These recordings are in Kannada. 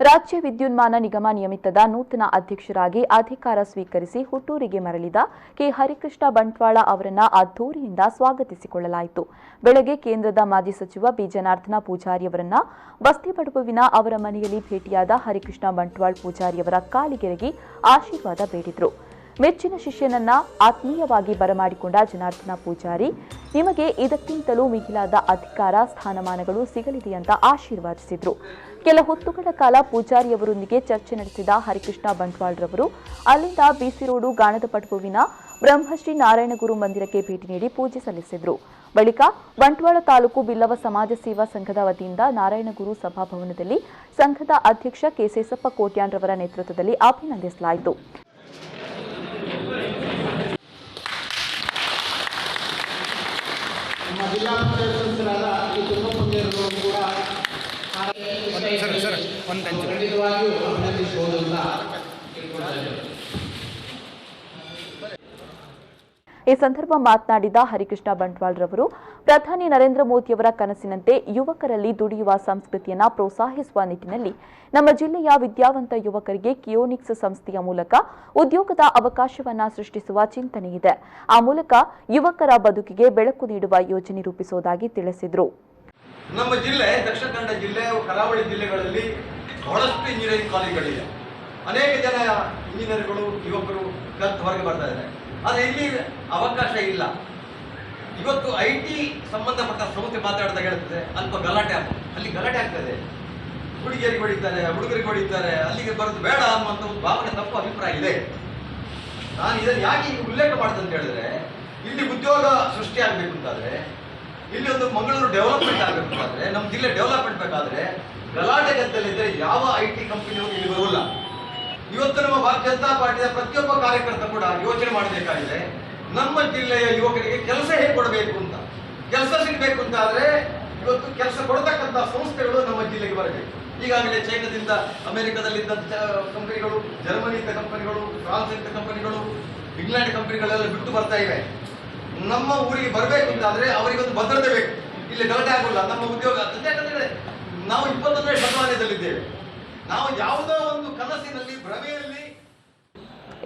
ರಾಜ್ಯ ವಿದ್ಯುನ್ಮಾನ ನಿಗಮ ನಿಯಮಿತದ ನೂತನ ಅಧ್ಯಕ್ಷರಾಗಿ ಅಧಿಕಾರ ಸ್ವೀಕರಿಸಿ ಹುಟ್ಟೂರಿಗೆ ಮರಳಿದ ಕೆ ಹರಿಕೃಷ್ಣ ಬಂಟ್ವಾಳ ಅವರನ್ನು ಅದ್ದೂರಿಯಿಂದ ಸ್ವಾಗತಿಸಿಕೊಳ್ಳಲಾಯಿತು. ಬೆಳಗ್ಗೆ ಕೇಂದ್ರದ ಮಾಜಿ ಸಚಿವ ಬಿ ಜನಾರ್ದನ ಪೂಜಾರಿ ಅವರನ್ನ ಬಸ್ತಿಪಡುವಿನ ಅವರ ಮನೆಯಲ್ಲಿ ಭೇಟಿಯಾದ ಹರಿಕೃಷ್ಣ ಬಂಟ್ವಾಳ ಪೂಜಾರಿಯವರ ಕಾಲಿಗೆರಗಿ ಆಶೀರ್ವಾದ ಬೇಡಿದರು. ಮೆಚ್ಚಿನ ಶಿಷ್ಯನನ್ನ ಆತ್ಮೀಯವಾಗಿ ಬರಮಾಡಿಕೊಂಡ ಜನಾರ್ದನ ಪೂಜಾರಿ, ನಿಮಗೆ ಇದಕ್ಕಿಂತಲೂ ಮಿಗಿಲಾದ ಅಧಿಕಾರ ಸ್ಥಾನಮಾನಗಳು ಸಿಗಲಿದೆ ಅಂತ ಆಶೀರ್ವಾದಿಸಿದರು. ಕೆಲ ಹೊತ್ತುಗಳ ಕಾಲ ಪೂಜಾರಿಯವರೊಂದಿಗೆ ಚರ್ಚೆ ನಡೆಸಿದ ಹರಿಕೃಷ್ಣ ಬಂಟ್ವಾಳರವರು ಅಲ್ಲಿಂದ ಬಿಸಿ ರೋಡು ಗಾಣದಪಟುವಿನ ಬ್ರಹ್ಮಶ್ರೀ ನಾರಾಯಣಗುರು ಮಂದಿರಕ್ಕೆ ಭೇಟಿ ನೀಡಿ ಪೂಜೆ ಸಲ್ಲಿಸಿದರು. ಬಳಿಕ ಬಂಟ್ವಾಳ ತಾಲೂಕು ಬಿಲ್ಲವ ಸಮಾಜ ಸೇವಾ ಸಂಘದ ವತಿಯಿಂದ ನಾರಾಯಣಗುರು ಸಭಾಭವನದಲ್ಲಿ ಸಂಘದ ಅಧ್ಯಕ್ಷ ಕೆ ಸೇಸಪ್ಪ ಕೋಟ್ಯಾನ್ರವರ ನೇತೃತ್ವದಲ್ಲಿ ಅಭಿನಂದಿಸಲಾಯಿತು. ಈ ಸಂದರ್ಭ ಮಾತನಾಡಿದ ಹರಿಕೃಷ್ಣ ಬಂಟ್ವಾಳರವರು, ಪ್ರಧಾನಿ ನರೇಂದ್ರ ಮೋದಿಯವರ ಕನಸಿನಂತೆ ಯುವಕರಲ್ಲಿ ದುಡಿಯುವ ಸಂಸ್ಕೃತಿಯನ್ನು ಪ್ರೋತ್ಸಾಹಿಸುವ ನಿಟ್ಟಿನಲ್ಲಿ ನಮ್ಮ ಜಿಲ್ಲೆಯ ವಿದ್ಯಾವಂತ ಯುವಕರಿಗೆ ಕಿಯೋನಿಕ್ಸ್ ಸಂಸ್ಥೆಯ ಮೂಲಕ ಉದ್ಯೋಗದ ಅವಕಾಶವನ್ನು ಸೃಷ್ಟಿಸುವ ಚಿಂತನೆ ಇದೆ. ಆ ಮೂಲಕ ಯುವಕರ ಬದುಕಿಗೆ ಬೆಳಕು ನೀಡುವ ಯೋಜನೆ ರೂಪಿಸುವುದಾಗಿ ತಿಳಿಸಿದರು. ನಮ್ಮ ಜಿಲ್ಲೆ ದಕ್ಷಿಣ ಕನ್ನಡ ಜಿಲ್ಲೆ, ಕರಾವಳಿ ಜಿಲ್ಲೆಗಳಲ್ಲಿ ಬಹಳಷ್ಟು ಇಂಜಿನಿಯರಿಂಗ್ ಕಾಲೇಜುಗಳಿವೆ. ಅನೇಕ ಜನ ಇಂಜಿನಿಯರ್ಗಳು ಯುವಕರು ಕಲಿತು ಹೊರಗೆ ಬರ್ತಾ ಇದ್ದಾರೆ. ಆದರೆ ಇಲ್ಲಿ ಅವಕಾಶ ಇಲ್ಲ. ಇವತ್ತು IT ಸಂಬಂಧಪಟ್ಟ ಸಂಸ್ಥೆ ಮಾತಾಡ್ತಾ ಹೇಳ್ತದೆ ಅಲ್ಪ ಗಲಾಟೆ ಅಲ್ಲಿ ಗಲಾಟೆ ಆಗ್ತದೆ. ಹುಡುಗಿಯರಿಗೆ ಹೊಡಿತಾರೆ, ಹುಡುಗರಿಗೆ ಹೊಡಿತಾರೆ, ಅಲ್ಲಿಗೆ ಬರೋದು ಬೇಡ ಅನ್ನುವಂಥ ಒಂದು ಭಾವನೆ, ತಪ್ಪು ಅಭಿಪ್ರಾಯ ಇದೆ. ನಾನು ಇದನ್ನು ಯಾಕೆ ಉಲ್ಲೇಖ ಮಾಡ್ತೇನೆ ಅಂತ ಹೇಳಿದ್ರೆ, ಇಲ್ಲಿ ಉದ್ಯೋಗ ಸೃಷ್ಟಿ ಆಗಬೇಕು ಅಂತಾದ್ರೆ, ಇಲ್ಲಿ ಒಂದು ಮಂಗಳೂರು ಡೆವಲಪ್ಮೆಂಟ್ ಆಗಬೇಕಾದ್ರೆ, ನಮ್ಮ ಜಿಲ್ಲೆ ಡೆವಲಪ್ಮೆಂಟ್ ಬೇಕಾದ್ರೆ ಗಲಾಟೆ ಗದ್ದಲಿದ್ರೆ ಯಾವ IT ಕಂಪನಿಯವರು ಇಲ್ಲಿ ಬರೋಲ್ಲ. ಇವತ್ತು ನಮ್ಮ ಭಾರತೀಯ ಜನತಾ ಪಾರ್ಟಿಯ ಪ್ರತಿಯೊಬ್ಬ ಕಾರ್ಯಕರ್ತ ಕೂಡ ಯೋಚನೆ ಮಾಡಬೇಕಾಗಿದೆ, ನಮ್ಮ ಜಿಲ್ಲೆಯ ಯುವಕರಿಗೆ ಕೆಲಸ ಹೇಗೆ ಕೊಡಬೇಕು ಅಂತ. ಕೆಲಸ ಸಿಗಬೇಕು ಅಂತ ಆದ್ರೆ ಇವತ್ತು ಕೆಲಸ ಕೊಡತಕ್ಕಂಥ ಸಂಸ್ಥೆಗಳು ನಮ್ಮ ಜಿಲ್ಲೆಗೆ ಬರಬೇಕು. ಈಗಾಗಲೇ ಚೈನಾದಿಂದ, ಅಮೆರಿಕದಲ್ಲಿದ್ದ ಕಂಪನಿಗಳು, ಜರ್ಮನಿಯಿಂದ ಕಂಪನಿಗಳು, ಫ್ರಾನ್ಸ್ ಇಂದ ಕಂಪನಿಗಳು, ಇಂಗ್ಲೆಂಡ್ ಕಂಪನಿಗಳೆಲ್ಲ ಬಿಟ್ಟು ಬರ್ತಾ ಇವೆ. ನಮ್ಮ ಊರಿಗೆ ಬರಬೇಕು ಅಂತಾದ್ರೆ ಅವರಿಗೊಂದು ಭದ್ರತೆ ಬೇಕು. ಇಲ್ಲಿ ಗಲಾಟೆ ಆಗೋಲ್ಲ. ನಮ್ಮ ಉದ್ಯೋಗ ಯಾಕಂದ್ರೆ ನಾವು 21ನೇ ಶತಮಾನದಲ್ಲಿದ್ದೇವೆ. ನಾವು ಯಾವುದೋ ಒಂದು ಕನಸಿನಲ್ಲಿ, ಭ್ರಮೆಯಲ್ಲಿ.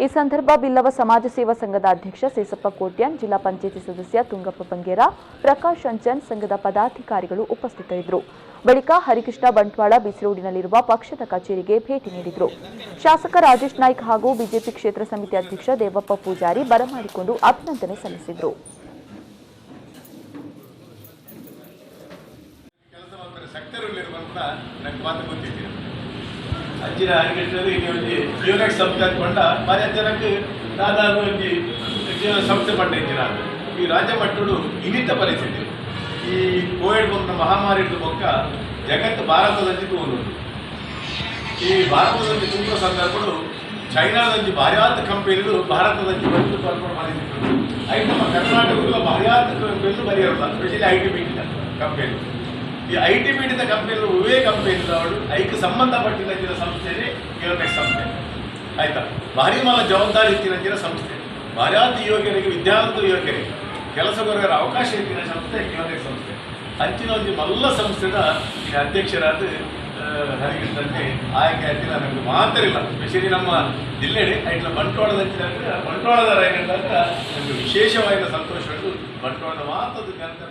ಈ ಸಂದರ್ಭ ಬಿಲ್ಲವ ಸಮಾಜ ಸೇವಾ ಸಂಘದ ಅಧ್ಯಕ್ಷ ಸೇಸಪ್ಪ ಕೋಟ್ಯಾನ್, ಜಿಲ್ಲಾ ಪಂಚಾಯಿತಿ ಸದಸ್ಯ ತುಂಗಪ್ಪ ಬಂಗೇರ, ಪ್ರಕಾಶ್ ಅಂಚನ್, ಸಂಘದ ಪದಾಧಿಕಾರಿಗಳು ಉಪಸ್ಥಿತರಿದ್ದರು. ಬಳಿಕ ಹರಿಕೃಷ್ಣ ಬಂಟ್ವಾಳ ಬಿಸಿ ರೋಡಿನಲ್ಲಿರುವ ಪಕ್ಷದ ಕಚೇರಿಗೆ ಭೇಟಿ ನೀಡಿದರು. ಶಾಸಕ ರಾಜೇಶ್ ನಾಯ್ಕ್ ಹಾಗೂ ಬಿಜೆಪಿ ಕ್ಷೇತ್ರ ಸಮಿತಿ ಅಧ್ಯಕ್ಷ ದೇವಪ್ಪ ಪೂಜಾರಿ ಬರಮಾಡಿಕೊಂಡು ಅಭಿನಂದನೆ ಸಲ್ಲಿಸಿದರು. ಅಂಚಿನ ಹರಿಕೃಷ್ಣರು ಇಲ್ಲಿ ಒಂದು ಕಿಯೋನಿಕ್ಸ್ ಸಂಸ್ಥೆ ಅಂದ್ಕೊಂಡ ಭಾರಿ ಜನಕ್ಕೆ ದಾದಾನು ಒಂದು ಸಂಸ್ಥೆ ಪಂಡಿನ ಈ ರಾಜ್ಯ ಮಟ್ಟಡು ಇನ್ನಿತ ಪರಿಸ್ಥಿತಿ. ಈ ಕೋವಿಡ್ ಬಂದ ಮಹಾಮಾರಿ ಬೊಕ್ಕ ಜಗತ್ತು ಭಾರತದಲ್ಲಿ ತೂನು. ಈ ಭಾರತದಲ್ಲಿ ತುಂಬುವ ಸಂದರ್ಭಗಳು ಚೈನಾದಲ್ಲಿ ಭಾರ್ಯಾತ ಕಂಪನಿಗಳು ಭಾರತದಲ್ಲಿ ಬಂದು ಕರ್ಕೊಂಡು ಮಾಡಿದ್ರು. ಐದು ನಮ್ಮ ಕರ್ನಾಟಕದ ಭಾರ್ಯಾತ ಕಂಪನಿಗಳು ಬರೆಯೋಲ್ಲ, ಸ್ಪೆಷಲಿ IT ಮೀಡಿದ ಕಂಪನಿ. ಈ IT ಮೀಡಿದ ಕಂಪನಿಗಳು ಇವೇ ಕಂಪನಿದವರು ಐಕ್ಕೆ ಸಂಬಂಧಪಟ್ಟಿನ ಸಂಸ್ಥೆನೇ ಕಿಯೋನಿಕ್ಸ್ ಸಂಸ್ಥೆ ಆಯ್ತಾ. ಭಾರಿ ಮಾಲ ಜವಾಬ್ದಾರಿ ಇತ್ತಿನ ಸಂಸ್ಥೆ, ಭಾರ್ಯಾತ ಯುವಕರಿಗೆ, ವಿದ್ಯಾವಂತ ಯುವಕರಿಗೆ ಕೆಲಸ ಕೊರಗರ ಅವಕಾಶ ಇತ್ತಿನ ಸಂಸ್ಥೆ ಕಿಯೋನಿಕ್ಸ್ ಸಂಸ್ಥೆ. ಅಂಚಿನ ಒಂದು ಮಲ್ಲ ಸಂಸ್ಥೆದ ಈ ಅಧ್ಯಕ್ಷರಾದ ಹರಿಕೃಷ್ಣನ್ಗೆ ಆಯ್ಕೆ ಆಗ್ತಿಲ್ಲ. ನಮಗೆ ಮಾತ್ರ ಇಲ್ಲ, ಸ್ಪೆಷಲಿ ನಮ್ಮ ಜಿಲ್ಲೆಡೆ ಐಟ್ಲ ಬಂಟ್ವಾಳದ ಬಂಟ್ವಾಳದ ನಮಗೆ ವಿಶೇಷವಾದ ಸಂತೋಷ ಬಂಟ್ವಾಳದ ಮಾತದ್ದು ಜನತೆ